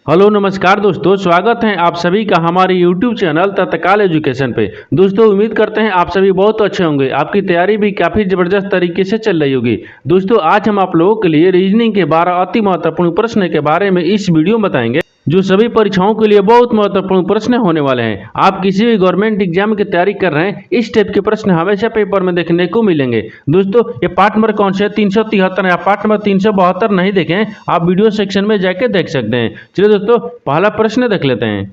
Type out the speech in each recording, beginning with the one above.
Hello नमस्कार दोस्तों, स्वागत है आप सभी का हमारे YouTube चैनल तत्काल एजुकेशन पे। दोस्तों उम्मीद करते हैं आप सभी बहुत अच्छे होंगे। आपकी तैयारी भी काफ़ी ज़बरदस्त तरीके से चल रही होगी। दोस्तों आज हम आप लोगों के लिए रीजनिंग के 12 अति महत्वपूर्ण प्रश्न के बारे में इस वीडियो में बताएंगे, जो सभी परीक्षाओं के लिए बहुत महत्वपूर्ण प्रश्न होने वाले हैं। आप किसी भी गवर्नमेंट एग्जाम की तैयारी कर रहे हैं, इस टाइप के प्रश्न हमेशा पेपर में देखने को मिलेंगे। दोस्तों ये पार्ट नंबर कौन से 373 या पार्ट नंबर 372 नहीं देखें, आप वीडियो सेक्शन में जाके देख सकते हैं। चलिए दोस्तों पहला प्रश्न देख लेते हैं।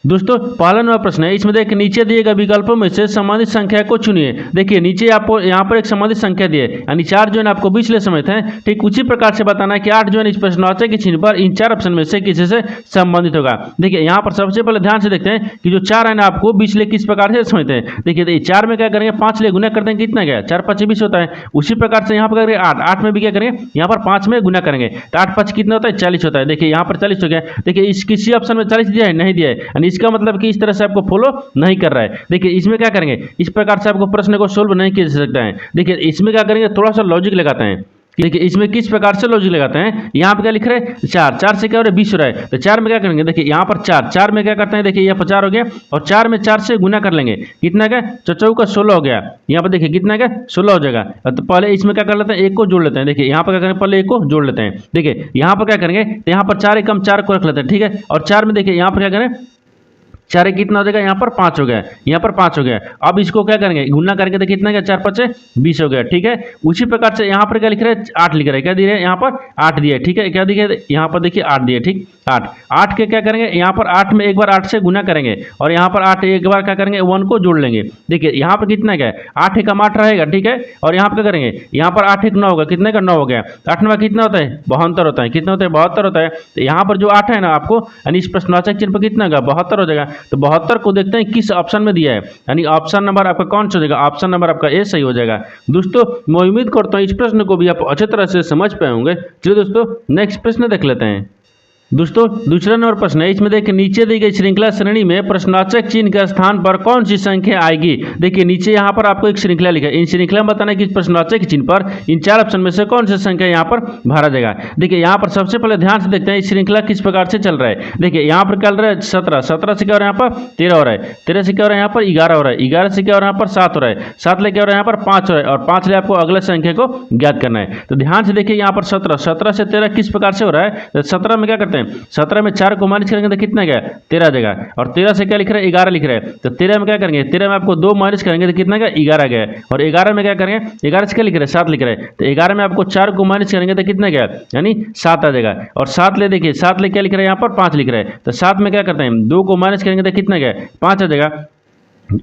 दोस्तों पहला नंबर प्रश्न है, इसमें देखिए नीचे दिए गए विकल्पों में से संबंधित संख्या को चुनिए। देखिए नीचे आपको यहाँ पर एक संबंधित संख्या दी है, यानी 4 जो है आपको 20 ले समझते हैं। ठीक उसी प्रकार से बताना है कि 8 जो है इस प्रश्नवाचक के चिन्ह पर इन 4 ऑप्शन में से किसी से संबंधित होगा। देखिए यहाँ पर सबसे पहले ध्यान से देखते हैं कि जो 4 है ना आपको 20 ले किस प्रकार से समझते हैं। देखिए 4 में क्या करेंगे, 5 ले गुना करते हैं, कितना गया 4 5 20 होता है। उसी प्रकार से यहाँ पर करेंगे 8 में भी क्या करेंगे, यहाँ पर 5 में गुना करेंगे तो 8 5 कितना होता है 40 होता है। देखिए यहाँ पर 40 हो गया। देखिए इस किसी ऑप्शन में 40 दिया है, नहीं दिया है, यानी इसका मतलब कि इस तरह से आपको फॉलो नहीं कर रहा है। देखिए इसमें क्या करेंगे, इस प्रकार से आपको प्रश्न को सोल्व नहीं किया जा सकता है। देखिए इसमें क्या करेंगे, थोड़ा सा लॉजिक लगाते हैं। देखिए इसमें किस प्रकार से लॉजिक लगाते हैं, यहाँ पे क्या लिख रहे हैं 4 से क्या हो रहा है 20 हो रहा है, तो 4 में क्या करेंगे, देखिए यहाँ पर 4 में क्या करते हैं, देखिए यहाँ पर 4 हो गया और 4 में 4 से गुना कर लेंगे, कितना का 4 का 16 हो गया। यहाँ पर देखिए कितना का 16 हो जाएगा। तो पहले इसमें क्या कर लेते हैं, एक को जोड़ लेते हैं। देखिए यहाँ पर क्या करेंगे, पहले एक को जोड़ लेते हैं। देखिए यहाँ पर क्या करेंगे, तो यहाँ पर 4 एकम 4 को रख लेते हैं, ठीक है। और 4 में देखिए यहाँ पर क्या करें, 4 कितना हो जाएगा, यहाँ पर 5 हो गया, यहाँ पर 5 हो गया। अब इसको क्या करेंगे, गुना करके तो कितना गया 4 5 20 हो गया, ठीक है। उसी प्रकार से यहाँ पर क्या लिख रहे हैं 8 लिख रहे हैं, क्या दिए यहाँ पर 8 दिए, ठीक है। क्या दिए यहाँ पर देखिए 8 दिए, ठीक 8 के क्या करेंगे, यहाँ पर 8 में एक बार 8 से गुना करेंगे और यहाँ पर 8 एक बार क्या करेंगे 1 को जोड़ लेंगे। देखिए यहाँ पर कितना क्या है 8 एकम 8 रहेगा, ठीक है। और यहाँ पर क्या करेंगे, यहाँ पर 8 एक 9 होगा, कितने का 9 हो गया। 8 में कितना होता है 72 होता है, कितना होता है 72 होता है। तो यहाँ पर जो 8 है ना आपको, यानी इस प्रश्नवाचक चिन्ह पर कितना होगा 72 हो जाएगा। तो 72 को देखते हैं किस ऑप्शन में दिया है, यानी ऑप्शन नंबर आपका कौन सा हो जाएगा, ऑप्शन नंबर आपका ए सही हो जाएगा। दोस्तों मैं उम्मीद करता हूँ इस प्रश्न को भी आप अच्छी तरह से समझ पाए होंगे। चलिए दोस्तों नेक्स्ट प्रश्न देख लेते हैं। दोस्तों दूसरा नंबर प्रश्न है, इसमें देखिए नीचे दी गई श्रृंखला श्रेणी में प्रश्नवाचक चिन्ह के स्थान पर कौन सी संख्या आएगी। देखिए नीचे यहाँ पर आपको एक श्रृंखला लिखा है, इन श्रृंखला में बताना है कि प्रश्नवाचक चिन्ह पर इन 4 ऑप्शन में से कौन सी संख्या यहाँ पर भरा जाएगा। देखिए यहाँ पर सबसे पहले ध्यान से देखते हैं इस श्रृंखला किस प्रकार से चल रहा है। देखिए यहाँ पर चल रहा है 17 से क्या हो रहा है यहाँ पर 13 हो रहा है, 13 से क्या हो रहा है यहाँ पर 11 हो रहा है, 11 से क्या हो रहा है यहाँ पर 7 हो रहा है, 7 ले क्या हो रहा है यहाँ पर 5 हो रहा है और 5 ले आपको अगले संख्या को ज्ञात करना है। तो ध्यान से देखिए यहाँ पर 17 से 13 किस प्रकार से हो रहा है। 17 में क्या करते हैं, 17 में 4 को माइनस करेंगे तो कितना गया 13 देगा और 13 से क्या लिख रहे हैं 11 लिख रहे हैं। तो 13 में क्या करेंगे, 13 में आपको 2 माइनस करेंगे तो कितना गया 11 गया। और 11 में क्या करेंगे, 11 से क्या लिख रहे हैं 7 लिख रहे हैं। तो 11 में आपको 4 को माइनस करेंगे तो कितना गया, यानी 7 आ जाएगा। और 7 ले देखिए 7 ले क्या लिख रहे हैं यहाँ पर 5 लिख रहे हैं। तो 7 में क्या करते हैं 2 को माइनस करेंगे तो कितना गया 5 आ जाएगा।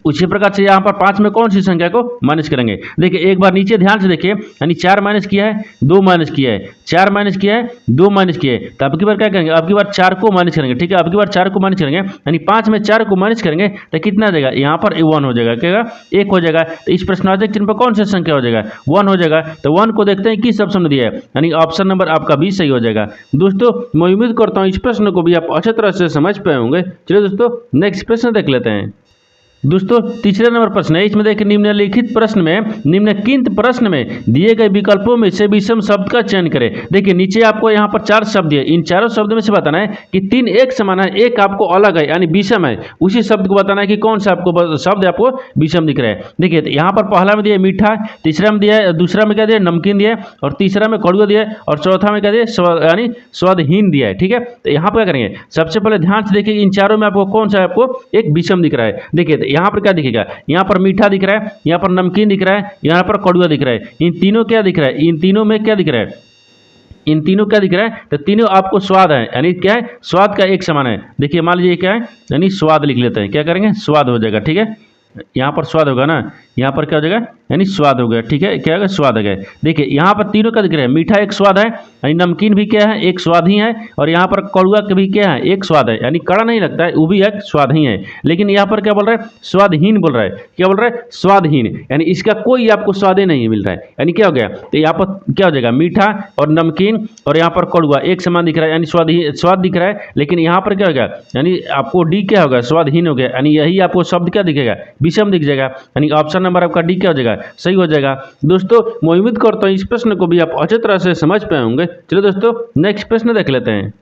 उसी प्रकार से यहाँ पर 5 में कौन सी संख्या को माइनस करेंगे। देखिए एक बार नीचे ध्यान से देखिए, यानी 4 माइनस किया है 2 माइनस किया है, 4 माइनस किया है 2 माइनस किया है। तो अब की बार क्या करेंगे, अब की बार 4 को माइनस करेंगे, ठीक है। अब की बार 4 को माइनस करेंगे, यानी 5 में 4 को माइनस करेंगे तो कितना आ जाएगा, यहाँ पर 1 हो जाएगा, क्या 1 हो जाएगा। तो इस प्रश्नवाचक चिन्ह पर कौन सी संख्या हो जाएगा 1 हो जाएगा। तो 1 को देखते हैं किस ऑप्शन में दिया है, यानी ऑप्शन नंबर आपका बी सही हो जाएगा। दोस्तों मैं उम्मीद करता हूँ इस प्रश्न को भी आप अच्छी तरह से समझ पाए होंगे। चलिए दोस्तों नेक्स्ट प्रश्न देख लेते हैं। दोस्तों तीसरा नंबर प्रश्न है, इसमें देखिए निम्नलिखित प्रश्न में निम्नलिखित प्रश्न में दिए गए विकल्पों में से विषम शब्द का चयन करें। देखिए नीचे आपको यहाँ पर 4 शब्द है, इन चारों शब्द में से बताना है कि 3 एक समान है, एक आपको अलग है यानी विषम है। उसी शब्द को बताना है कि कौन सा आपको शब्द आपको विषम दिख रहा है। देखिए यहाँ पर पहला में दिया है मीठा, तीसरा में दिया है, दूसरा में क्या दिया नमकीन दिया है और तीसरा में कड़ुआ दिया है और चौथा में क्या दिया यानी स्वादहीन दिया है, ठीक है। तो यहाँ पर क्या करेंगे, सबसे पहले ध्यान से देखिए इन चारों में आपको कौन सा आपको एक विषम दिख रहा है। देखिए यहाँ पर क्या दिखेगा, यहाँ पर मीठा दिख रहा है, यहाँ पर नमकीन दिख रहा है, यहाँ पर कड़ुआ दिख रहा है। इन तीनों क्या दिख रहा है, इन तीनों में क्या दिख रहा है, इन तीनों क्या दिख रहा है, तो तीनों आपको स्वाद है, यानी क्या है स्वाद का एक समान है। देखिए मान लीजिए क्या है, यानी स्वाद लिख लेते हैं, क्या करेंगे स्वाद हो जाएगा, ठीक है। यहाँ पर स्वाद होगा ना, यहाँ पर क्या हो जाएगा यानी स्वाद हो गया, ठीक है। क्या होगा स्वाद हो गया। देखिए यहाँ पर तीनों का दिख रहा है, मीठा एक स्वाद है, यानी नमकीन भी क्या है एक स्वाद ही है, और यहाँ पर कड़ुआ भी क्या है एक स्वाद है, यानी कड़ा नहीं लगता है वो भी एक स्वाद ही है। लेकिन यहाँ पर क्या बोल रहा है स्वादहीन बोल रहा है, क्या बोल रहा है स्वादहीन, यानी इसका कोई आपको स्वाद ही नहीं मिल रहा है, यानी क्या हो गया। तो यहाँ पर क्या हो जाएगा मीठा और नमकीन और यहाँ पर कड़ुआ एक समान दिख रहा है, यानी स्वाद दिख रहा है। लेकिन यहाँ पर क्या हो गया, यानी आपको डी क्या होगा स्वादहीन हो गया, यानी यही आपको शब्द क्या दिखेगा विषम दिख जाएगा, यानी ऑप्शन नंबर आपका डी क्या हो जाएगा सही हो जाएगा। दोस्तों मैं उम्मीद करता हूँ इस प्रश्न को भी आप अच्छी तरह से समझ पाए होंगे। चलिए दोस्तों नेक्स्ट प्रश्न देख लेते हैं।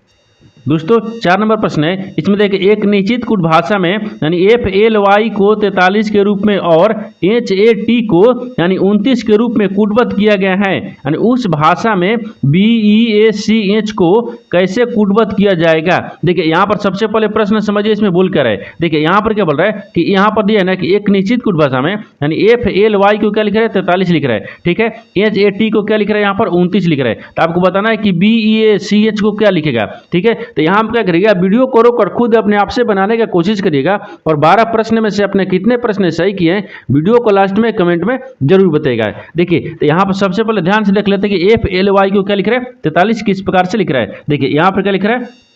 दोस्तों 4 नंबर प्रश्न है, इसमें देखिए एक निश्चित कूट भाषा में यानी FLY को 43 के रूप में और HAT को यानी 29 के रूप में कूटबद्ध किया गया है, यानी उस भाषा में BEACH को कैसे कूटबद्ध किया जाएगा। देखिए यहाँ पर सबसे पहले प्रश्न समझिए, इसमें बोल कर है, देखिए यहाँ पर क्या बोल रहा है कि यहाँ पर दिया है ना कि एक निश्चित कूट भाषा में यानी FLY को क्या लिख रहा है 43 लिख रहा है, ठीक है, HAT को क्या लिख रहा है यहाँ पर 29 लिख रहा है, तो आपको बताना है कि BEACH को क्या लिखेगा, ठीक है। तो यहाँ हम क्या करिएगा, वीडियो को रोक खुद अपने आप से बनाने की कोशिश करिएगा और 12 प्रश्न में से अपने कितने प्रश्न सही किए हैं वीडियो को लास्ट में कमेंट में जरूर बताइएगा। देखिए तो यहाँ पर सबसे पहले ध्यान से देख लेते हैं कि FLY को क्या लिख रहा है 43 किस प्रकार से लिख रहा है। देखिए यहाँ पर क्या लिख रहा है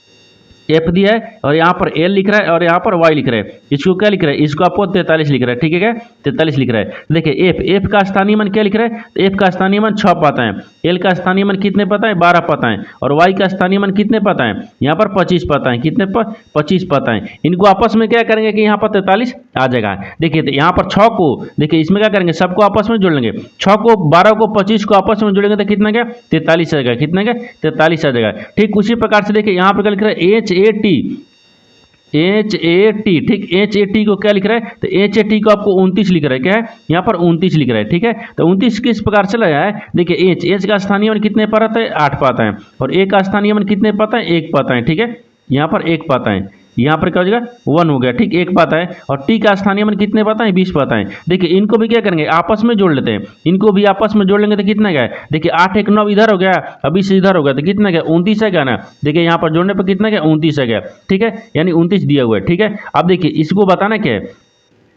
F दिया है और यहाँ पर L लिख रहा है और यहाँ पर Y लिख रहा है, इसको क्या लिख रहा है, इसको आपको 43 लिख रहा है, ठीक है क्या 43 लिख रहा है। देखिए F का स्थानीय मान क्या लिख रहा है, तो F का स्थानीय मान 6 पाता है, L का स्थानीय मान कितने पाता है 12 पाता है और Y का स्थानीय मान कितने पाता है यहाँ पर 25 पाता है, कितने पर 25 पाता है। इनको आपस में क्या करेंगे कि यहाँ पर 43 आ जाएगा। देखिए तो यहाँ पर 6 को देखिए इसमें क्या करेंगे, सबको आपस में जोड़ लेंगे, 6 को 12 को 25 को आपस में जोड़ेंगे तो कितना क्या 43 आ जाएगा, कितना क्या 43 आ जाएगा। ठीक उसी प्रकार से देखिए यहाँ पर क्या लिख रहा है HAT, ठीक HAT को क्या लिख रहा है, तो HAT को आपको 29 लिख रहा है, क्या है यहाँ पर 29 लिख रहा है, ठीक है। तो 29 किस प्रकार से लगा है, देखिए H का स्थानीय मान कितने पर आता है 8 पाता है और A का स्थानीय मान कितने पाता है 1 पाता है, ठीक है, यहाँ पर 1 पाता है, यहाँ पर क्या हो जाएगा 1 हो गया, ठीक 1 पाता है और T का स्थानीय मान कितने पाता है 20 पाता है। देखिए इनको भी क्या करेंगे आपस में जोड़ लेते हैं, इनको भी आपस में जोड़ लेंगे तो कितना क्या है, देखिए 8 1 9 इधर हो गया, अभी से इधर हो गया तो कितना क्या 29 है क्या ना। देखिए यहाँ पर जोड़ने पर कितना क्या 29 है क्या, ठीक है, यानी 29 दिया हुआ है, ठीक है। अब देखिए इसको बताना क्या है,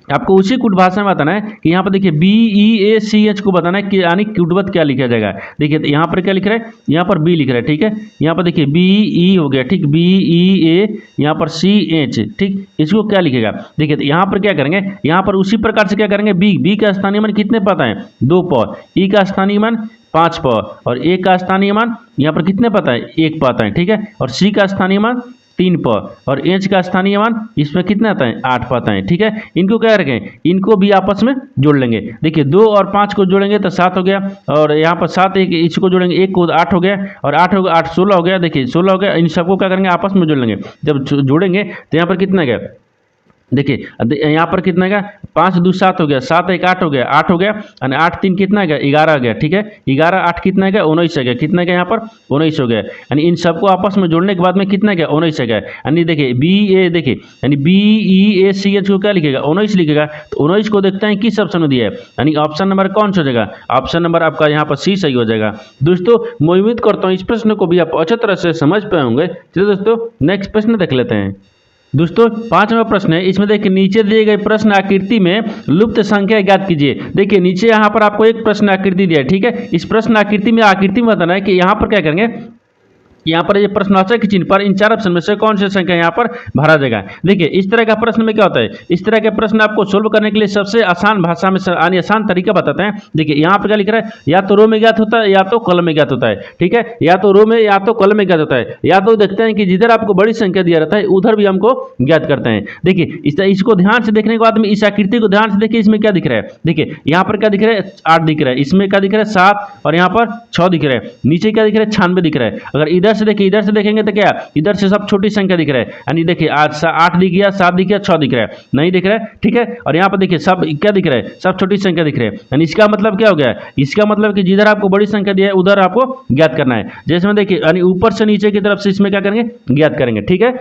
आपको उसी कूट भाषा में बताना है कि यहाँ पर देखिए BEACH को बताना है कि यानी कूटबद्ध क्या लिखा जाएगा। देखिए तो यहाँ पर क्या लिख रहा है, यहाँ पर B लिख रहा है, ठीक है, यहाँ पर देखिए BE हो गया, ठीक BEA, यहाँ पर CH, ठीक इसको क्या लिखेगा। देखिए तो यहाँ पर क्या करेंगे, यहाँ पर उसी प्रकार से क्या करेंगे B का स्थानीय मान कितने पाता है 2 प, E का स्थानीय मान 5 प और A का स्थानीय मान यहाँ पर कितने पाता है 1 पाता है, ठीक है, और C का स्थानीय मान 3 प और H का स्थानीय मान इसमें कितना आता है 8 पाता है, ठीक है। इनको क्या रखें, इनको भी आपस में जोड़ लेंगे। देखिए 2 और 5 को जोड़ेंगे तो 7 हो गया और यहाँ पर 7 एक इसको जोड़ेंगे 1 को 8 हो गया और 8 हो गया 8 16 हो गया। देखिए 16 हो गया, इन सबको क्या करेंगे आपस में जोड़ लेंगे। जब जोड़ेंगे तो यहाँ पर कितना गया, देखिए यहाँ पर कितना गया 5 2 7 हो गया, 7 1 8 हो गया, 8 हो गया और 8 3 कितना गया 11 आ गया, ठीक है, 11 8 कितना गया 19 आ गया, कितना गया यहाँ पर 19 हो गया। यानी इन सबको आपस में जोड़ने के बाद में कितना गया 19 आ गया। यानी देखिए देखिए यानी BEACH को क्या लिखेगा 19 लिखेगा, तो 19 को देखते हैं किस ऑप्शन में दिया है, यानी ऑप्शन नंबर कौन सा हो जाएगा, ऑप्शन नंबर आपका यहाँ पर C सही हो जाएगा। दोस्तों मैं उम्मीद करता हूँ इस प्रश्न को भी आप अच्छी तरह से समझ पाए होंगे। चलिए दोस्तों नेक्स्ट प्रश्न देख लेते हैं। दोस्तों 5वां प्रश्न है, इसमें देखिए नीचे दिए गए प्रश्न आकृति में लुप्त संख्या ज्ञात कीजिए। देखिए नीचे यहाँ पर आपको एक प्रश्न आकृति दिया है, ठीक है, इस प्रश्न आकृति में बताना है कि यहाँ पर क्या करेंगे, यहाँ पर ये प्रश्नवाचक चिन्ह पर इन 4 ऑप्शन में से कौन सी संख्या यहाँ पर भरा जाएगा। देखिए इस तरह का प्रश्न में क्या होता है, इस तरह के प्रश्न आपको सोल्व करने के लिए सबसे आसान भाषा में यानी आसान तरीका बताते हैं। देखिए यहाँ पर क्या लिख रहा है, या तो रो में ज्ञात होता है या तो कॉलम में ज्ञात होता है, ठीक है, या तो रो में या तो कॉलम में ज्ञात होता है, या तो देखते हैं कि जिधर आपको बड़ी संख्या दिया रहता है उधर भी हमको ज्ञात करते हैं। देखिए इसको ध्यान से देखने के बाद में इस आकृति को ध्यान से देखिए, इसमें क्या दिख रहा है, देखिए यहाँ पर क्या दिख रहा है 8 दिख रहा है, इसमें क्या दिख रहा है 7 और यहाँ पर 6 दिख रहा है, नीचे क्या दिख रहा है 96 दिख रहा है। अगर इधर से देखेंगे तो क्या इधर से सब छोटी संख्या दिख रहा है, यानी देखिए आज 8 दिख गया 7 दिख गया 6 दिख रहा है, नहीं दिख रहा है, ठीक है, और यहाँ पर देखिए सब क्या दिख रहा है, सब छोटी संख्या दिख रहा है। यानी इसका मतलब क्या हो गया, इसका मतलब कि जिधर आपको बड़ी संख्या दिया है उधर आपको ज्ञात करना है। जैसे में देखिए यानी ऊपर से नीचे की तरफ से इसमें क्या करेंगे ज्ञात करेंगे, ठीक है।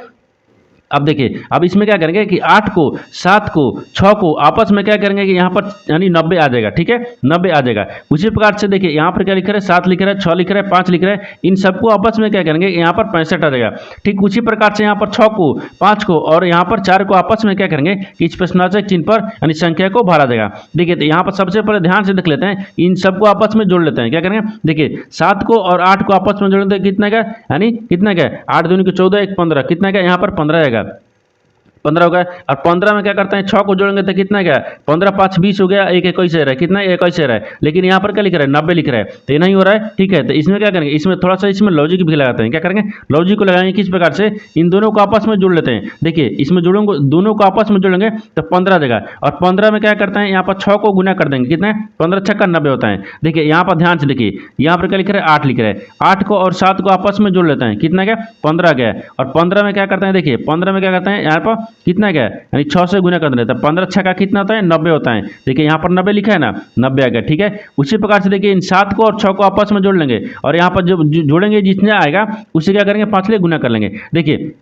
अब देखिए अब इसमें क्या करेंगे कि 8 को 7 को 6 को आपस में क्या करेंगे कि यहाँ पर यानी 90 आ जाएगा, ठीक है, 90 आ जाएगा। उसी प्रकार से देखिए यहाँ पर क्या लिख रहा है 7 लिख रहा है 6 लिख रहा है 5 लिख रहा है, इन सबको आपस में क्या करेंगे यहाँ पर 65 आ जाएगा। ठीक उसी प्रकार से यहाँ पर 6 को 5 को और यहाँ पर 4 को आपस में क्या करेंगे कि इस प्रश्नवाचक चिन्ह पर यानी संख्या को भरा जाएगा। देखिए तो यहाँ पर सबसे पहले ध्यान से देख लेते हैं, इन सबको आपस में जोड़ लेते हैं। क्या करेंगे, देखिए 7 को और 8 को आपस में जोड़ते हैं, कितना का यानी कितना का 8 दूनी को 14 1 15, कितना का यहाँ पर 15 आएगा। 15 हो गया। और 15 में क्या करते हैं, 6 को जोड़ेंगे तो कितना गया, 15 5 20 हो गया, एक इक्कीस रहा है, कितना 21 रहा है। लेकिन यहाँ पर क्या लिख रहा है, 90 लिख रहा है, तो ये नहीं हो रहा है। ठीक है, तो इसमें क्या करेंगे, इसमें थोड़ा सा इसमें लॉजिक भी लगाते हैं। क्या करेंगे, लॉजिक को लगाएंगे किस प्रकार से, इन दोनों को आपस में जोड़ लेते हैं। देखिए इसमें जोड़ेंगे, दोनों को आपस में जोड़ेंगे तो 15 देगा। और 15 में क्या करते हैं, यहाँ पर 6 को गुना कर देंगे, कितना है 15 छक्का 90 होता है। देखिए यहाँ पर ध्यान से देखिए, यहाँ पर क्या लिख रहा है, 8 लिख रहा है। 8 को और 7 को आपस में जोड़ लेते हैं, कितना गया 15 गया। और 15 में क्या करते हैं, देखिए 15 में क्या करते हैं, यहाँ पर कितना गया, यानी 6 से गुना कर देते हैं। 15 छक्का कितना होता है, 90 होता है। देखिए यहाँ पर 90 लिखा है ना, 90 आ गया। ठीक है, उसी प्रकार से देखिए इन 7 को और 6 को आपस में जोड़ लेंगे, और यहाँ पर जो जोड़ेंगे जितने आएगा उसे क्या करेंगे, 5 ले गुना कर लेंगे। देखिए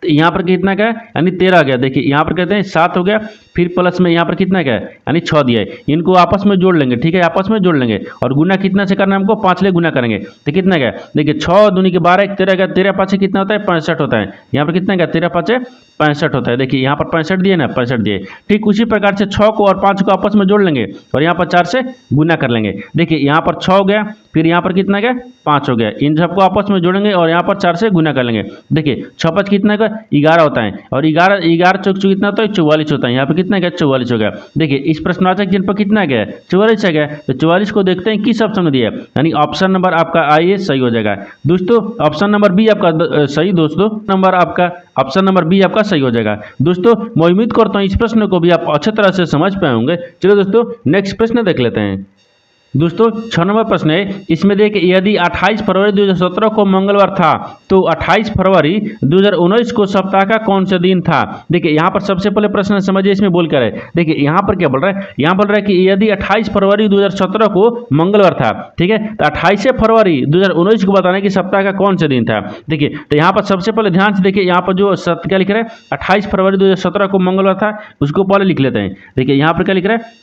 तो यहाँ पर कितना क्या है, यानी 13 आ गया। देखिए यहाँ पर कहते हैं 7 हो गया, फिर प्लस में यहाँ पर कितना क्या है, यानी 6 दिया है। इनको आपस में जोड़ लेंगे। ठीक है, आपस में जोड़ लेंगे, और गुना कितना से करना है हमको, 5 ले गुना करेंगे तो कितना गया, देखिए 6 दूनी के 12 एक 13 गया, 13 5 कितना होता है 65 होता है। यहाँ पर कितना गया, 13 5 65 होता है। देखिए यहाँ पर 65 दिए ना, 65 दिए। ठीक उसी प्रकार से 6 को और 5 को आपस में जोड़ लेंगे, और यहाँ पर 4 से गुना कर लेंगे। देखिए यहाँ पर 6 हो गया, फिर यहाँ पर कितना गया 5 हो गया। इन सबको आपस में जोड़ेंगे और यहाँ पर 4 से गुना कर लेंगे। देखिए 6 5 कितना का 11 होता है, और 11 चौक कितना होता है 44 होता है। यहाँ पर कितना गया 44 हो गया। देखिए इस प्रश्नवाचक चिन्ह पर कितना गया, 44 आ गया। तो 44 को देखते हैं किस ऑप्शन में दिया है, यानी ऑप्शन नंबर आपका आई सही हो जाएगा दोस्तों। ऑप्शन नंबर बी आपका सही दोस्तों, नंबर आपका ऑप्शन नंबर बी आपका सही हो जाएगा दोस्तों। मैं उम्मीद करता हूँ इस प्रश्न को भी आप अच्छी तरह से समझ पाए होंगे। चलो दोस्तों नेक्स्ट प्रश्न देख लेते हैं। दोस्तों 6 नंबर प्रश्न है, इसमें देखिए यदि 28 फरवरी 2017 को मंगलवार था तो 28 फरवरी 2019 को सप्ताह का कौन सा दिन था। देखिए यहाँ पर सबसे पहले प्रश्न समझिए, इसमें बोल कर है। देखिए यहाँ पर क्या बोल रहा है, यहाँ बोल रहा है कि यदि 28 फरवरी 2017 को मंगलवार था, ठीक है, तो 28 फरवरी 2019 को बताना कि सप्ताह का कौन सा दिन था। देखिए तो यहाँ पर सबसे पहले ध्यान से देखिए, यहाँ पर जो क्या लिख रहा है, 28 फरवरी 2017 को मंगलवार था, उसको पहले लिख लेते हैं। देखिए यहाँ पर क्या लिख रहा है,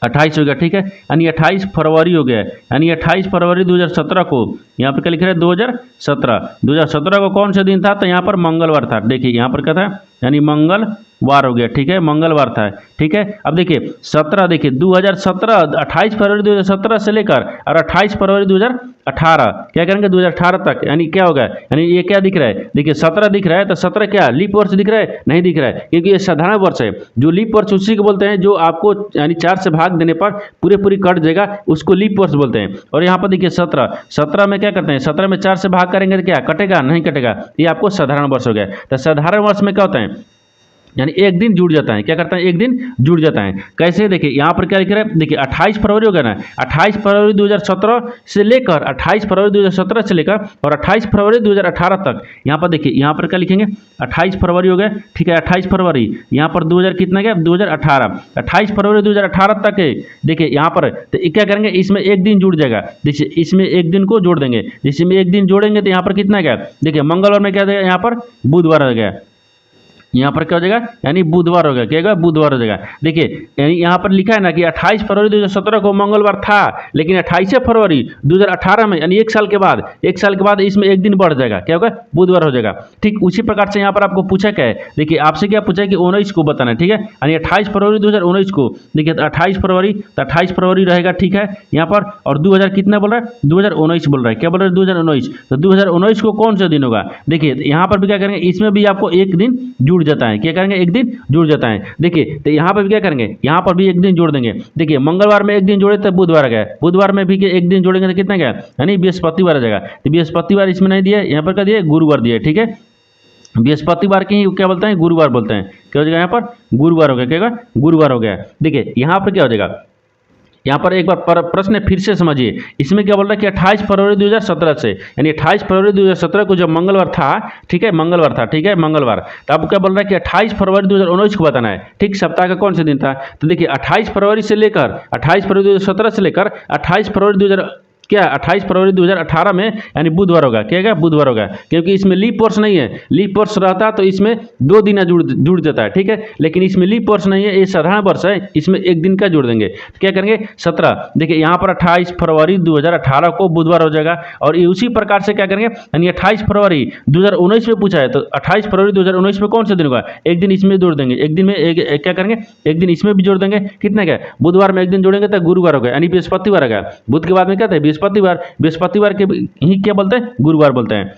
28 हो गया। ठीक है, यानी 28 फरवरी हो गया, यानी 28 फरवरी 2017 को यहाँ पर क्या लिख रहा है 2017 को कौन सा दिन था, तो यहाँ पर मंगलवार था। देखिए यहाँ पर क्या था, यानी मंगलवार हो गया। ठीक है, मंगलवार था। ठीक है, अब देखिए 17, देखिए 2017 28 फरवरी 2017 से लेकर और 28 फरवरी 2018 क्या करेंगे 2018 तक, यानी क्या होगा, यानी ये क्या दिख रहा है, देखिए 17 दिख रहा है, तो 17 क्या लीप वर्ष दिख रहा है, नहीं दिख रहा है, क्योंकि ये साधारण वर्ष है। जो लीप वर्ष उसी को बोलते हैं जो आपको यानी 4 से भाग देने पर पूरी कट जाएगा, उसको लीप वर्ष बोलते हैं। और यहाँ पर देखिए 17 में क्या करते हैं, 17 में 4 से भाग करेंगे तो क्या कटेगा, नहीं कटेगा, ये आपको साधारण वर्ष हो गया। तो साधारण वर्ष में क्या होता है, यानी एक दिन जुड़ जाता है। क्या करता है, एक दिन जुड़ जाता है। कैसे, देखिए यहाँ पर क्या लिख रहा है, देखिए 28 फरवरी हो गया ना, 28 फरवरी 2017 से लेकर 28 फरवरी 2017 से लेकर और 28 फरवरी 2018 तक। यहाँ पर देखिए, यहाँ पर क्या लिखेंगे, 28 फरवरी हो गया। ठीक है, 28 फरवरी, यहाँ पर 2000 कितना गया 2018, 28 फरवरी 2018 तक है। देखिए यहाँ पर तो क्या करेंगे, इसमें एक दिन जुड़ जाएगा। देखिए इसमें एक दिन को जोड़ देंगे, जिसमें एक दिन जोड़ेंगे तो यहाँ पर कितना गया, देखिए मंगलवार में क्या देगा, यहाँ पर बुधवार हो गया, यहाँ पर क्या हो जाएगा, यानी बुधवार हो गया। क्या होगा, बुधवार हो जाएगा। देखिए यानी यहाँ पर लिखा है ना कि 28 फरवरी 2017 को मंगलवार था, लेकिन 28 फरवरी 2018 में यानी एक साल के बाद इसमें एक दिन बढ़ जाएगा, क्या होगा, बुधवार हो जाएगा। ठीक उसी प्रकार से यहाँ पर आपको पूछा क्या है, देखिए आपसे क्या पूछा है कि 19 को बताना है। ठीक है, यानी 28 फरवरी 2019 को, देखिए 28 फरवरी तो 28 फरवरी रहेगा। ठीक है, यहाँ पर और 2000 कितना बोल रहा है, 2019 बोल रहा है। क्या बोल रहा है, 2019, तो 2019 को कौन सा दिन होगा। देखिए यहाँ पर भी क्या करेंगे, इसमें भी आपको एक दिन जुड़ जाता है। क्या करेंगे, एक दिन जुड़ जाता है। देखिए तो यहाँ पर भी क्या करेंगे, यहाँ पर भी एक दिन जोड़ देंगे। देखिए मंगलवार में एक दिन जोड़े तो बुधवार गया, बुधवार में भी एक दिन जोड़ेंगे तो कितना गया, यानी बृहस्पतिवार आ जाएगा। तो बृहस्पतिवार इसमें नहीं दिया, यहाँ पर क्या दिया, गुरुवार दिया। ठीक है, बृहस्पतिवार की क्या बोलते हैं, गुरुवार बोलते हैं। क्या हो जाएगा, यहाँ पर गुरुवार हो गया। क्या होगा, गुरुवार हो गया। देखिए यहाँ पर क्या हो जाएगा, यहाँ पर एक बार प्रश्न फिर से समझिए। इसमें क्या बोल रहा है कि 28 फरवरी 2017 से, यानी 28 फरवरी 2017 को जब मंगलवार था, ठीक है, मंगलवार था। ठीक है, मंगलवार, तो अब क्या बोल रहा है कि 28 फरवरी 2019 को बताना है। ठीक, सप्ताह का कौन सा दिन था, तो देखिए 28 फरवरी से लेकर 28 फरवरी 2017 से लेकर 28 फरवरी 28 फरवरी 2018 में यानी बुधवार होगा। क्या होगा, बुधवार होगा, क्योंकि इसमें लीप वर्ष नहीं है। लीप वर्ष रहता तो इसमें 2 दिन जुड़ जाता है। ठीक है, लेकिन इसमें लीप वर्ष नहीं है, ये साधारण वर्ष है, इसमें एक दिन का जोड़ देंगे। तो क्या करेंगे, 17, देखिए यहाँ पर 28 फरवरी 2018 को बुधवार हो जाएगा। और ये उसी प्रकार से क्या करेंगे, यानी 28 फरवरी 2019 में पूछा है, तो 28 फरवरी 2019 में कौन सा दिन होगा, एक दिन इसमें जोड़ देंगे। एक दिन में क्या करेंगे, एक दिन इसमें भी जोड़ देंगे। कितना क्या, बुधवार में एक दिन जोड़ेंगे तो गुरुवार हो गया, यानी बृहस्पतिवार आ गया। बुध के बाद में क्या था, बृहस्पतिवार के ही क्या बोलते हैं, गुरुवार बोलते हैं।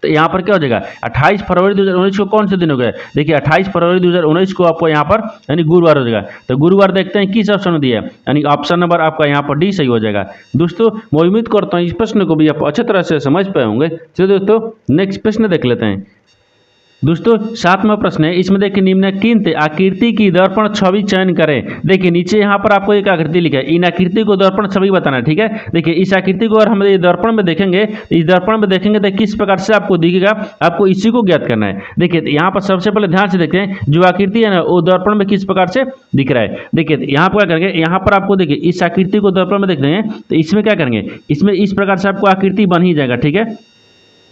तो यहाँ पर क्या हो जाएगा 28 फरवरी 2019 को कौन से दिन हो गया? देखिए 28 फरवरी 2019 को आपको यहाँ पर यानी गुरुवार हो जाएगा। तो गुरुवार देखते हैं किस ऑप्शन में दिया है, यानी ऑप्शन नंबर आपका यहाँ पर डी सही हो जाएगा। दोस्तों मैं उम्मीद करता हूँ इस प्रश्न को भी आप अच्छी तरह से समझ पाए होंगे। चलिए दोस्तों नेक्स्ट प्रश्न देख लेते हैं। दोस्तों 7वां प्रश्न है, इसमें देखिए निम्नलिखित आकृति की दर्पण छवि चयन करें। देखिए नीचे यहाँ पर आपको एक आकृति लिखा है, इन आकृति को दर्पण छवि बताना है। ठीक है, देखिए इस आकृति को अगर हम ये दर्पण में देखेंगे, इस दर्पण में देखेंगे तो किस प्रकार से आपको दिखेगा, आपको इसी को ज्ञात करना है। देखिए यहाँ पर सबसे पहले ध्यान से देखते हैं जो आकृति है ना वो दर्पण में किस प्रकार से दिख रहा है। देखिए यहाँ पर क्या करेंगे, यहाँ पर आपको देखिए इस आकृति को दर्पण में देखते हैं तो इसमें क्या करेंगे, इसमें इस प्रकार से आपको आकृति बन ही जाएगा। ठीक है,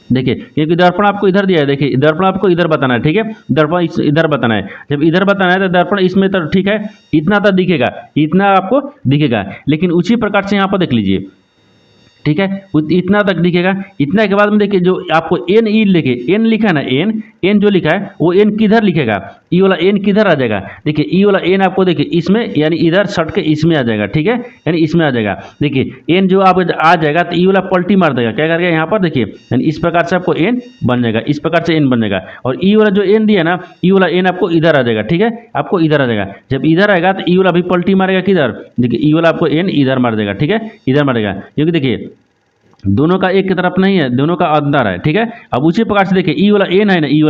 देखिए क्योंकि दर्पण आपको इधर दिया है, देखिए दर्पण आपको इधर बताना है। ठीक है, दर्पण इधर बताना है, जब इधर बताना है तो दर्पण इसमें तो ठीक है इतना तो दिखेगा, इतना आपको दिखेगा, लेकिन उसी प्रकार से यहाँ पर देख लीजिए। ठीक है, इतना तक दिखेगा। इतना के बाद में देखिए जो आपको एन ई लिखे एन लिखा है ना, एन जो लिखा है वो एन किधर लिखेगा, ई वाला एन किधर आ जाएगा। देखिए ई वाला एन आपको देखिए इसमें यानी इधर सट के इसमें आ जाएगा। ठीक है, यानी इसमें आ जाएगा। देखिए एन जो आप आ जाएगा तो ई वाला पलटी मार देगा, क्या करेगा यहाँ पर देखिए, यानी इस प्रकार से आपको एन बन जाएगा, इस प्रकार से एन बन जाएगा। और ई वाला जो एन दिया ना, ई वाला एन आपको इधर आ जाएगा। ठीक है, आपको इधर आ जाएगा। जब इधर आएगा तो ई वाला भी पलटी मारेगा किधर, देखिए ई वाला आपको एन इधर मार देगा। ठीक है, इधर मारेगा, क्योंकि देखिए दोनों का एक की तरफ नहीं है, दोनों का अंदर है। ठीक है, अब उसी प्रकार से देखिए ई वाला एन है ना, ई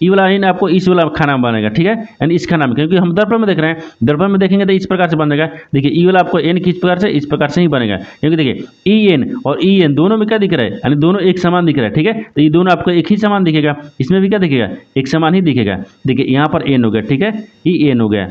वाला एन आपको इस वाला खाना में बनेगा। ठीक है, यानी इस खाना में, क्योंकि हम दर्पण में देख रहे हैं, दर्पण में देखेंगे तो इस प्रकार से बनेगा। देखिए ई वाला आपको एन किस प्रकार से, इस प्रकार से ही बनेगा, क्योंकि देखिए ई एन और ई एन दोनों में क्या दिख रहा है, यानी दोनों एक समान दिख रहा है। ठीक है, तो ये दोनों आपको एक ही समान दिखेगा, इसमें भी क्या दिखेगा, एक समान ही दिखेगा। देखिए यहाँ पर एन हो गया। ठीक है, ई एन हो गया।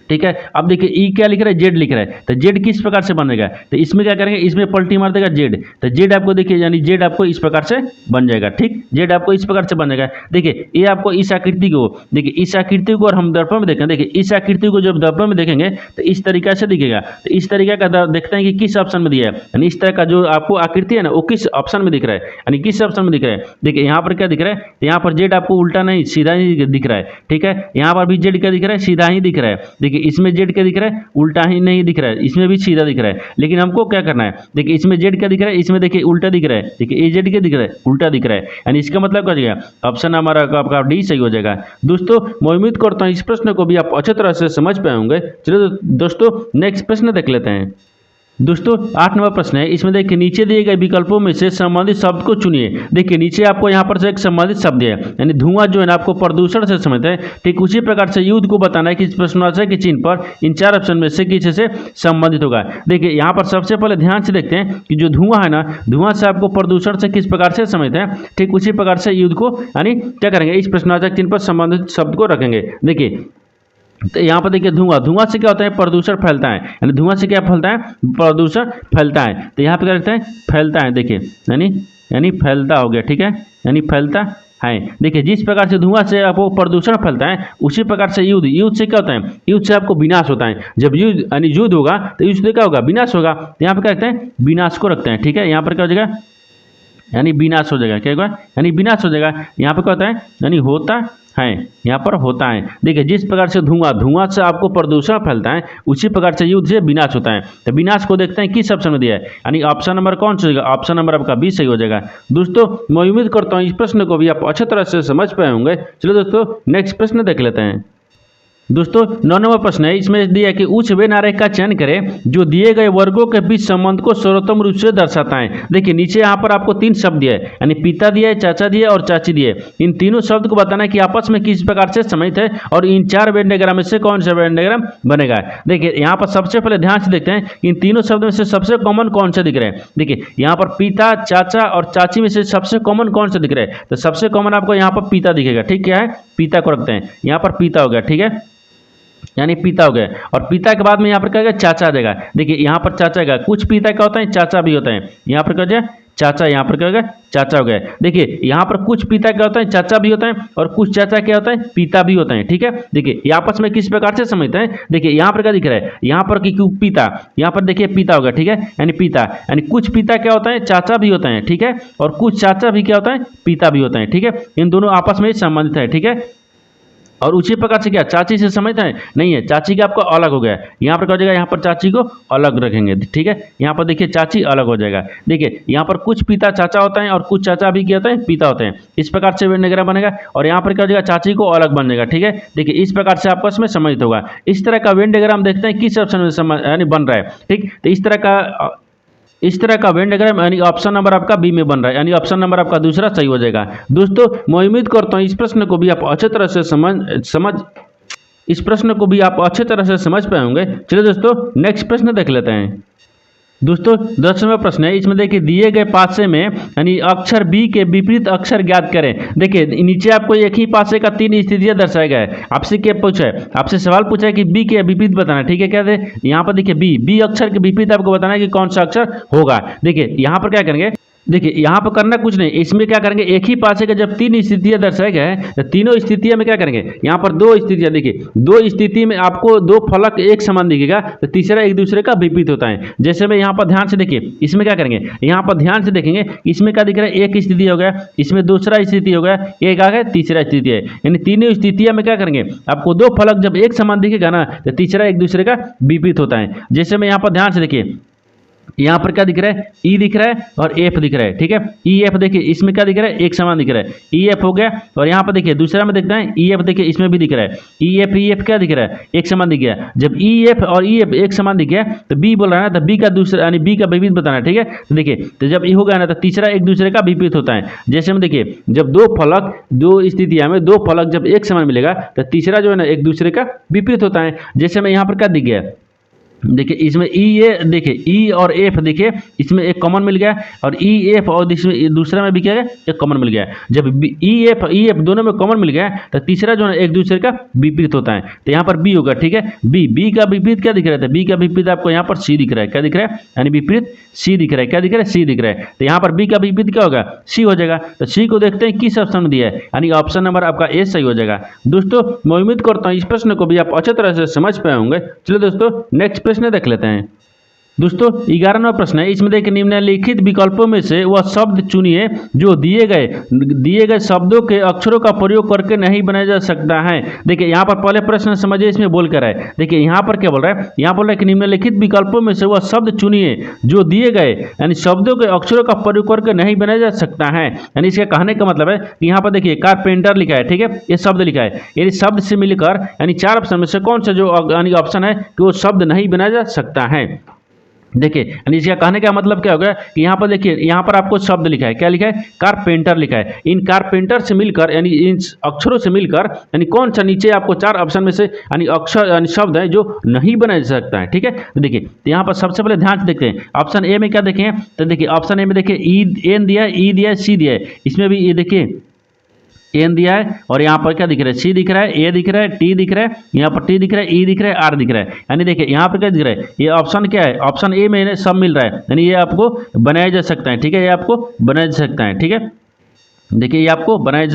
ठीक है, अब देखिए ई क्या लिख रहा है, जेड लिख रहा है, तो जेड किस प्रकार से बनेगा, तो इसमें क्या करेंगे, इसमें पलटी मार देगा जेड, तो जेड आपको देखिए यानी जेड आपको इस प्रकार से बन जाएगा। ठीक, जेड आपको इस प्रकार से बन जाएगा। देखिए ये आपको इस आकृति को, देखिए इस आकृति को और हम दर्पण में देखें, देखिए इस आकृति को जब दर्पण में देखेंगे तो इस तरीका से दिखेगा। तो इस तरीका का देखते हैं कि किस ऑप्शन में दिया है, यानी इस तरह का जो आपको आकृति है ना वो किस ऑप्शन में दिख रहा है, यानी किस ऑप्शन में दिख रहा है। देखिए यहाँ पर क्या दिख रहा है, यहाँ पर जेड आपको उल्टा नहीं सीधा ही दिख रहा है। ठीक है, यहाँ पर भी जेड क्या दिख रहा है, सीधा ही दिख रहा है। देखिए इसमें जेड क्या दिख रहा है, उल्टा ही नहीं दिख रहा है, इसमें भी सीधा दिख रहा है। लेकिन हमको क्या करना है, देखिए इसमें जेड क्या दिख रहा है, इसमें देखिए उल्टा दिख रहा है। देखिए ए जेड क्या दिख रहा है, उल्टा दिख रहा है, यानी इसका मतलब क्या हो जाएगा, ऑप्शन हमारा आपका डी सही हो जाएगा। दोस्तों मैं उम्मीद करता हूँ इस प्रश्न को भी आप अच्छी तरह से समझ पाए होंगे। चलिए दोस्तों नेक्स्ट प्रश्न देख लेते हैं। दोस्तों 8 नंबर प्रश्न है, इसमें देखिए नीचे दिए गए विकल्पों में से संबंधित शब्द को चुनिए। देखिए नीचे आपको यहाँ पर से एक संबंधित शब्द है, यानी धुआं जो है ना आपको प्रदूषण से संबंधित है। ठीक उसी प्रकार से युद्ध को बताना है कि इस प्रश्नवाचक के चिन्ह पर इन 4 ऑप्शन में से किसी से संबंधित होगा। देखिए यहाँ पर सबसे पहले ध्यान से देखते हैं कि जो धुआं है ना, धुआं से आपको प्रदूषण से किस प्रकार से संबंधित है। ठीक उसी प्रकार से युद्ध को यानी क्या करेंगे, इस प्रश्नवाचक चिन्ह पर संबंधित शब्द को रखेंगे। देखिए तो यहाँ पर देखिए धुआं से क्या होता है, प्रदूषण फैलता है, यानी धुआं से क्या फैलता है, प्रदूषण फैलता है। तो यहाँ पे क्या रखते हैं, फैलता है। देखिए यानी फैलता हो गया। ठीक है, यानी फैलता है। देखिए जिस प्रकार से धुआं से आपको प्रदूषण फैलता है उसी प्रकार से युद्ध से क्या होता है, युद्ध से आपको विनाश होता है। जब युद्ध यानी युद्ध होगा तो युद्ध से क्या होगा, विनाश होगा। तो यहाँ पे क्या रखते हैं, विनाश को रखते हैं। ठीक है, यहाँ पर क्या हो जाएगा, यानी विनाश हो जाएगा। क्या होगा, यानी विनाश हो जाएगा। यहाँ पे क्या होता है, यानी होता है, यहाँ पर होता है। देखिए जिस प्रकार से धुआं से आपको प्रदूषण फैलता है उसी प्रकार से युद्ध से विनाश होता है। तो विनाश को देखते हैं किस ऑप्शन में दिया है, यानी ऑप्शन नंबर कौन सा होगा, ऑप्शन नंबर आपका बी सही हो जाएगा। दोस्तों मैं उम्मीद करता हूँ इस प्रश्न को भी आप अच्छी तरह से समझ पाए होंगे। चलो दोस्तों नेक्स्ट प्रश्न देख लेते हैं। दोस्तों 9 नंबर प्रश्न है, इसमें दिया है कि उच्च व्यय आरेख का चयन करें जो दिए गए वर्गों के बीच संबंध को सर्वोत्तम रूप से दर्शाता है। देखिए नीचे यहाँ पर आपको 3 शब्द दिए है, यानी पिता दिया है, चाचा दिया और चाची दिए। इन तीनों शब्द को बताना है कि आपस में किस प्रकार से संबंधित है और इन 4 वेन डायग्राम में से कौन सा वेन डायग्राम बनेगा। देखिए यहाँ पर सबसे पहले ध्यान से देखते हैं इन तीनों शब्द में से सबसे कॉमन कौन सा दिख रहा है। देखिए यहाँ पर पिता, चाचा और चाची में से सबसे कॉमन कौन सा दिख रहा है, तो सबसे कॉमन आपको यहाँ पर पिता दिखेगा। ठीक, क्या है, पिता को रखते हैं, यहाँ पर पिता हो गया। ठीक है, यानी पिता हो गया। और पिता के बाद में यहाँ पर क्या होगा, चाचा आ जाएगा। देखिए यहाँ पर चाचा आएगा, कुछ पिता क्या होता है, चाचा भी होता है। यहाँ पर क्या हो जाए, चाचा, यहाँ पर क्या होगा, चाचा हो गया। देखिए यहाँ पर कुछ पिता क्या होता है, चाचा भी होता है, और कुछ चाचा क्या होता है, पिता भी होता है। ठीक है, देखिए ये आपस में किस प्रकार से समझते हैं। देखिए यहाँ पर क्या दिख रहा है, यहाँ पर कि पिता, यहाँ पर देखिए पिता होगा। ठीक है, यानी पिता, यानी कुछ पिता क्या होता है, चाचा भी होता है। ठीक है, और कुछ चाचा भी क्या होता है, पिता भी होता है। ठीक है, इन दोनों आपस में संबंधित है। ठीक है, और उसी प्रकार से क्या चाची से समझते हैं, नहीं है, चाची का आपका अलग हो गया। यहाँ पर क्या हो जाएगा, यहाँ पर चाची को अलग रखेंगे, ठीक है। यहाँ पर देखिए चाची अलग हो जाएगा। देखिए यहाँ पर कुछ पिता चाचा होता है और कुछ चाचा भी क्या होता है, पिता होते हैं। इस प्रकार से वेन डायग्राम बनेगा और यहाँ पर क्या हो जाएगा, चाची को अलग बन जाएगा, ठीक है। देखिए इस प्रकार से आपस में समझित होगा। इस तरह का वेन डायग्राम देखते हैं किस ऑप्शन में यानी बन रहा है, ठीक। तो इस तरह का वेन डायग्राम यानी ऑप्शन नंबर आपका बी में बन रहा है, यानी ऑप्शन नंबर आपका दूसरा सही हो जाएगा। दोस्तों मैं उम्मीद करता हूँ इस प्रश्न को भी आप अच्छे तरह से समझ पाए होंगे। चलिए दोस्तों नेक्स्ट प्रश्न देख लेते हैं। दोस्तों 10वां प्रश्न है, इसमें देखिए दिए गए पासे में यानी अक्षर बी के विपरीत अक्षर ज्ञात करें। देखिए नीचे आपको एक ही पासे का 3 स्थितियां दर्शाया गया है। आपसे क्या पूछा है, आपसे सवाल पूछा है कि बी के विपरीत बताना, ठीक है। क्या है यहाँ पर देखिए बी अक्षर के विपरीत आपको बताना है कि कौन सा अक्षर होगा। देखिए यहाँ पर क्या करेंगे, देखिए यहाँ पर करना कुछ नहीं, इसमें क्या करेंगे, एक ही पासे का जब 3 स्थितियां दर्शाए गए हैं तो तीनों स्थितियों में क्या करेंगे, यहाँ पर 2 स्थितियां, देखिए 2 स्थिति में आपको 2 फलक एक समान दिखेगा तो तीसरा एक दूसरे का विपरीत होता है। जैसे में यहाँ पर ध्यान से देखिए, इसमें क्या करेंगे, यहाँ पर ध्यान से देखेंगे, इसमें क्या दिख रहा है, एक स्थिति हो गया, इसमें दूसरा स्थिति हो गया, एक आ गया तीसरा स्थिति है। यानी तीनों स्थितियां में क्या करेंगे, आपको 2 फलक जब एक समान दिखेगा ना तो तीसरा एक दूसरे का विपरीत होता है। जैसे में यहाँ पर ध्यान से देखिए, यहाँ पर क्या दिख रहा है, ई दिख रहा है और एफ दिख रहा है, ठीक है। ई एफ देखिए इसमें क्या दिख रहा है, एक समान दिख रहा है, ई एफ हो गया। और यहाँ पर देखिए दूसरा में देखते हैं ई एफ, देखिए इसमें भी दिख रहा है ई एफ क्या दिख रहा है, एक समान दिख गया। जब ई एफ और ई एफ एक समान दिख गया तो बी बोल रहा है ना, तो बी का दूसरा यानी बी का विपरीत बताना, ठीक है। तो देखिए तो जब ई हो गया ना तो तीसरा एक दूसरे का विपरीत होता है। जैसे में देखिए जब 2 फलक 2 स्थितियां में 2 फलक जब एक समान मिलेगा तो तीसरा जो है ना एक दूसरे का विपरीत होता है। जैसे में यहाँ पर क्या दिख गया, देखिए इसमें देखिए ई और एफ देखिए इसमें एक कॉमन मिल गया और ई एफ और इसमें दूसरा में भी क्या है, एक कॉमन मिल गया। जब ई एफ दोनों में कॉमन मिल गया तो तीसरा जो है एक दूसरे का विपरीत होता है। तो यहाँ पर बी होगा, ठीक है। बी का विपरीत क्या दिख रहा है, बी का विपरीत आपको यहाँ पर सी दिख रहा है, क्या दिख रहा है, यानी विपरीत सी दिख रहा है, क्या दिख रहा है, सी दिख रहा है। तो यहाँ पर बी का विपरीत क्या होगा, सी हो जाएगा। तो सी को देखते हैं किस ऑप्शन में दिया है, यानी ऑप्शन नंबर आपका ए सही हो जाएगा। दोस्तों मैं उम्मीद करता हूँ इस प्रश्न को भी आप अच्छे तरह से समझ पाए होंगे। चलिए दोस्तों नेक्स्ट प्रश्न देख लेते हैं। दोस्तों 11वां प्रश्न है, इसमें देखिए निम्नलिखित विकल्पों में से वह शब्द चुनिए जो दिए गए शब्दों के अक्षरों का प्रयोग करके नहीं बनाया जा सकता है। देखिए यहाँ पर पहले प्रश्न समझिए, इसमें बोल कर है, देखिए यहाँ पर क्या बोल रहा है, यहाँ बोल रहा है कि निम्नलिखित विकल्पों में से वह शब्द चुनिए जो दिए गए यानी शब्दों के अक्षरों का प्रयोग करके नहीं बनाया जा सकता है। यानी इसके कहने का मतलब है कि यहाँ पर देखिए कारपेंटर लिखा है, ठीक है, ये शब्द लिखा है, यानी शब्द से मिलकर यानी 4 ऑप्शन में से कौन सा जो यानी ऑप्शन है कि वो शब्द नहीं बनाया जा सकता है। देखिए यानी इसका कहने का मतलब क्या होगा कि यहाँ पर देखिए यहाँ पर आपको शब्द लिखा है, क्या लिखा है, कारपेंटर लिखा है। इन कारपेंटर से मिलकर यानी इन अक्षरों से मिलकर यानी कौन सा नीचे आपको 4 ऑप्शन में से यानी अक्षर यानी शब्द है जो नहीं बनाया जा सकता है, ठीक है। तो देखिए तो यहाँ पर सबसे पहले ध्यान से देखते हैं ऑप्शन ए में क्या देखें, तो देखिए ऑप्शन ए में देखिए एन दिया है, ई दिया है, सी दिया है। इसमें भी ये देखिए एन दिया है और यहाँ पर क्या दिख रहा है, सी दिख रहा है, ए दिख रहा है, टी दिख रहा है, यहाँ पर टी दिख रहा है, ई दिख रहा है, आर दिख रहा है। यानी देखिए यहाँ पर क्या दिख रहा है, ये ऑप्शन क्या है, ऑप्शन ए में सब मिल रहा है, यानी ये आपको बनाया जा सकता है, ठीक है, ये आपको बनाया जा सकता है, ठीक है। देखिए ये आपको बनाया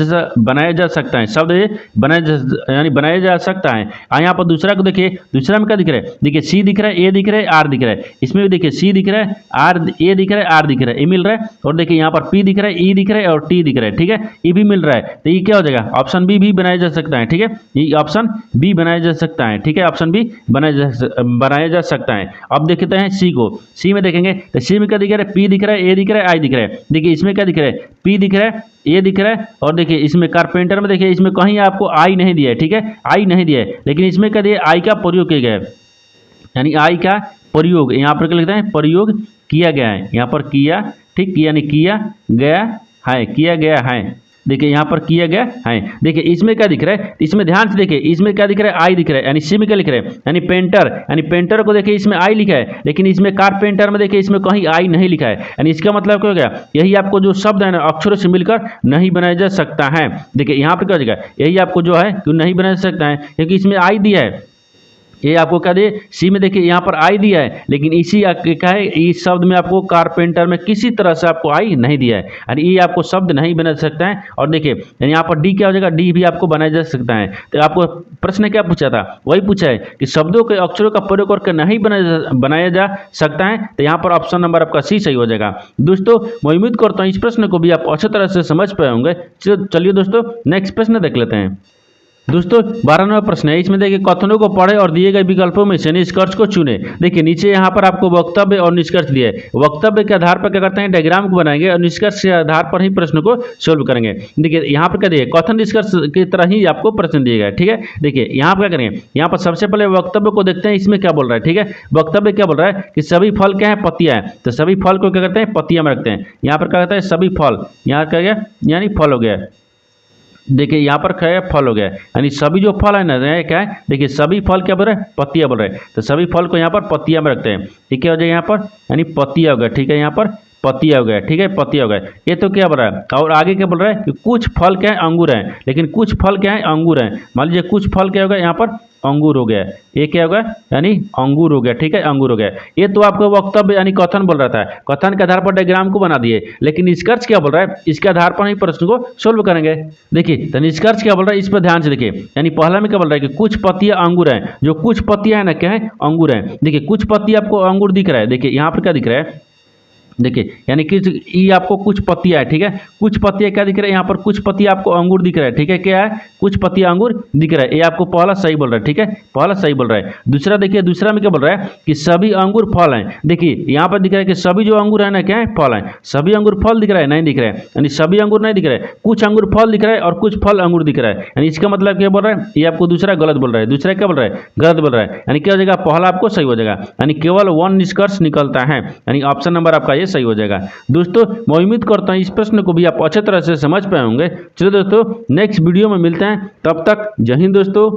जा सकता है, शब्द ये बनाया जा सकता है। यहाँ पर दूसरा को देखिए, दूसरा में क्या दिख रहा है, देखिए सी दिख रहा है, ए दिख रहा है, आर दिख रहा है। इसमें भी देखिए सी दिख रहा है, आर ए दिख रहा है, आर दिख रहा है, ये मिल रहा है। और देखिए यहाँ पर पी दिख रहा है, ई दिख रहा है और टी दिख रहा है, ठीक है, ये भी मिल रहा है। तो ये क्या हो जाएगा, ऑप्शन बी भी बनाया जा सकता है, ठीक है, ये ऑप्शन बी बनाया जा सकता है, ठीक है, ऑप्शन बी बनाया जा सकता है। अब देखते हैं सी को, सी में देखेंगे तो सी में क्या दिख रहा है, पी दिख रहा है, ए दिख रहा है, आई दिख रहा है। देखिए इसमें क्या दिख रहा है, पी दिख रहा है, ये दिख रहा है और देखिए इसमें कारपेंटर में देखिए इसमें कहीं आपको आई नहीं दिया है, ठीक है, आई नहीं दिया है, लेकिन इसमें क्या दिया, आई का प्रयोग किया गया है, यानी आई का प्रयोग यहाँ पर क्या लिखते हैं, प्रयोग किया गया है, यहाँ पर किया, ठीक, यानी किया गया है। देखिए यहाँ पर किया गया है। देखिए इसमें क्या दिख रहा है, इसमें ध्यान से देखिए इसमें क्या दिख रहा है, आई दिख रहा है, यानी सी में क्या लिख रहा है, यानी पेंटर, यानी पेंटर को देखिए इसमें आई लिखा है, लेकिन इसमें कारपेंटर में देखिए इसमें कहीं आई नहीं लिखा है। यानी इसका मतलब क्या हो गया, यही आपको जो शब्द है ना अक्षरों से मिलकर नहीं बनाया जा सकता है। देखिए यहाँ पर क्या हो जाएगा, यही आपको जो है क्यों नहीं बनाया जा सकता है, क्योंकि इसमें आई दिया है, ये आपको क्या दे, सी में देखिए यहाँ पर आई दिया है, लेकिन इसी क्या है, इस शब्द में आपको कारपेंटर में किसी तरह से आपको आई नहीं दिया है, यानी ये आपको शब्द नहीं बना सकता है। और देखिए यहाँ पर डी क्या हो जाएगा, डी भी आपको बनाया जा सकता है। तो आपको प्रश्न क्या पूछा था, वही पूछा है कि शब्दों के अक्षरों का प्रयोग करके नहीं बनाया जा सकता है। तो यहाँ पर ऑप्शन नंबर आपका सी सही हो जाएगा। दोस्तों मैं उम्मीद करता हूँ इस प्रश्न को भी आप अच्छी तरह से समझ पाए होंगे। चलिए दोस्तों नेक्स्ट प्रश्न देख लेते हैं। दोस्तों 12वां प्रश्न है, इसमें देखिए कथनों को पढ़े और दिए गए विकल्पों में से निष्कर्ष को चुने। देखिए नीचे यहाँ पर आपको वक्तव्य और निष्कर्ष दिए। वक्तव्य के आधार पर क्या करते हैं, डायग्राम को बनाएंगे और निष्कर्ष के आधार पर ही प्रश्न को सोल्व करेंगे। देखिए यहाँ पर क्या दिए, कथन निष्कर्ष की तरह ही आपको प्रश्न दिए गए। ठीक है, देखिए यहाँ पर क्या करेंगे, यहाँ पर सबसे पहले वक्तव्य को देखते हैं, इसमें क्या बोल रहा है। ठीक है, वक्तव्य क्या बोल रहा है कि सभी फल क्या है, पत्तियां हैं। तो सभी फल को क्या करते हैं, पत्तियां में रखते हैं। यहाँ पर क्या कहता है, सभी फल, यहाँ क्या गया यानी फल हो गया। देखिए यहाँ पर क्या है, फल हो गया, यानी सभी जो फल है ना ये क्या है, देखिए सभी फल क्या बोल रहे हैं, पत्तियां बोल रहे हैं। तो सभी फल को यहाँ पर पत्तियां में रखते हैं। ठीक है, हो जाए यहाँ पर यानी पत्तियां हो गया। ठीक है, यहाँ पर पत्तियां हो गया। ठीक है, पत्तियां हो गया। ये तो क्या बोल रहा है, और आगे क्या बोल रहा है कि कुछ फल क्या है, अंगूर हैं। लेकिन कुछ फल क्या है, अंगूर हैं। मान लीजिए कुछ फल क्या होगा, यहाँ पर अंगूर हो गया। ये क्या होगा, यानी अंगूर हो गया। ठीक है, अंगूर हो गया। ये तो आपको वक्तव्य यानी कथन बोल रहा था। कथन के आधार पर डायग्राम को बना दिए, लेकिन निष्कर्ष क्या बोल रहा है, इसके आधार पर ही प्रश्न को सोल्व करेंगे। देखिए तो निष्कर्ष क्या बोल रहा है, इस पर ध्यान से देखिए। यानी पहला में क्या बोल रहा है कि कुछ पत्तियां अंगूर हैं। जो कुछ पत्तियां है ना क्या है, अंगूर हैं। देखिए कुछ पत्तियां आपको अंगूर दिख रहा है। देखिए यहाँ पर क्या दिख रहा है, देखिए यानी कि ये आपको कुछ पत्तियां है। ठीक है, कुछ पत्तियां क्या दिख रहा है, यहाँ पर कुछ पत्तियां आपको अंगूर दिख रहा है। ठीक है, क्या है, कुछ पत्तियां अंगूर दिख रहा है। ये आपको पहला सही बोल रहा है। ठीक है, पहला सही बोल रहा है। दूसरा देखिए, दूसरा में क्या बोल रहा है कि सभी अंगूर फल हैं। देखिए यहाँ पर दिख रहा है कि सभी जो अंगूर है ना क्या है, फल हैं। सभी अंगूर फल दिख रहा है, नहीं दिख रहा है, यानी सभी अंगूर नहीं दिख रहा है। कुछ अंगूर फल दिख रहा है और कुछ फल अंगूर दिख रहा है। यानी इसका मतलब क्या बोल रहा है, ये आपको दूसरा गलत बोल रहा है। दूसरा क्या बोल रहा है, गलत बोल रहा है। यानी क्या हो जाएगा, पहला आपको सही हो जाएगा। यानी केवल 1 निष्कर्ष निकलता है, यानी ऑप्शन नंबर आपका ये सही हो जाएगा। दोस्तों मैं उम्मीद करता हूँ इस प्रश्न को भी आप अच्छे तरह से समझ पाए होंगे। चलिए दोस्तों नेक्स्ट वीडियो में मिलते हैं, तब तक जय हिंद दोस्तों।